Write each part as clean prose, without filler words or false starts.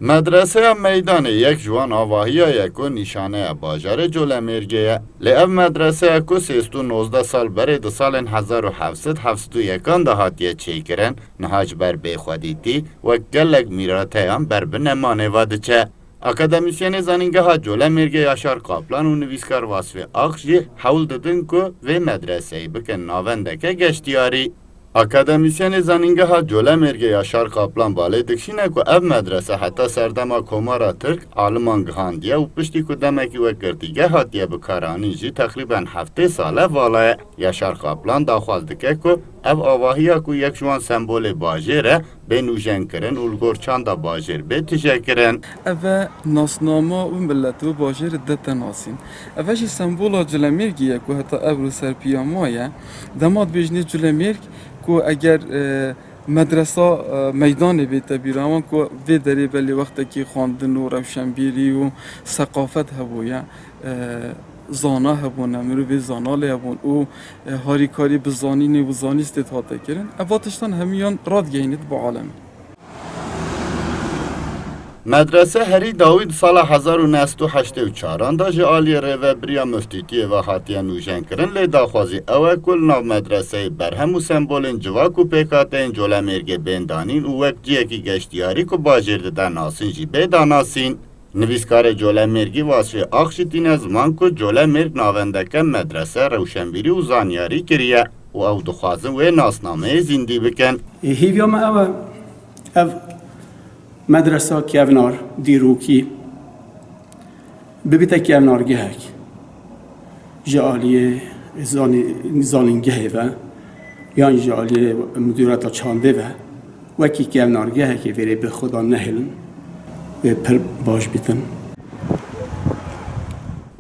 مدرسه میدان یک جوان آواهی یکو نشانه باجار جولمرگه لی اف مدرسه اکو 319 سال برید سال 1771 دهاتیه چی کرن نهاج بر بیخودیتی و گلگ میراته هم بر بنمانه واده چه. اکادمیسین زنینگه ها جولمرگه یاشار قاپلان و نویسکار واسفی آخشی حول دادن که و مدرسه بکن ناونده که گشتیاری. اکادمیسین زنینگه ها جولمرگه یاشار قاپلان باله دکشینه که اف مدرسه حتی سردما کومارا ترک آلمان گهاندیه و پشتی که دمکی و گردیگه هاتیه بکارانی جی تقریبا 7 ساله والای. یاشار قاپلان داخوازدکه که اف آواهی که یک جوان سمبول باجره به نوژن کرن اولگور چاندا باجر به تشکرن. اوه ناسنامه و ملت و باجر دت ناسین. اوهش سمبولا جولمرگیه که حتی ابرو سر پیامایه دماد بیجنی جولمرگ که اگر مدرسه میدان بیت بیرامون که وی دری بلی وقتی که خواندن و روشنبیری و ثقافت هبویه زانا هبونه مروی زاناله هبون او هاریکاری بزانینی و زانیست هاته کرن اواتشتان همیان راد گینید با عالم. مدرسه هری داوید سال 1984 دا جالی رو بریا مفتیتی و هاتیه نوژن کرن لی داخوازی اوه کل ناو مدرسه برهم و سمبولین جواک و پیکاتین جولمرگ بیندانین و وقت جیه کی گشتیاری که باجرده در ناسین جی بیداناسین. نویسکار جولمرگی واسه آخشتین زمان که جولمرگ ناوندکه مدرسه روشنبیری و زانیاری کریه و او دخوازن و ناسنامه زندی بکن. هیویا ما او مدرسه کیونار دیروکی ببیت کیونار گهک جالی زانینگه و یا جالی مدیرات چانده و وکی کیونار گهک وری به خدا نهلن و پر باش بیتن.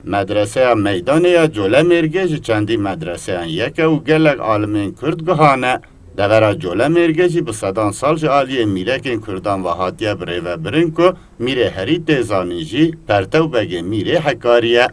مدرسه میدان یا جولمرگه جی چندی مدرسه یک و گلگ عالمین کرد گهانه دورا جولمرگه جی بصدان سال جالی میرکن کردان و هاتیه بره و برن که میره هری تیزانی جی پرتو بگه میره حکاریه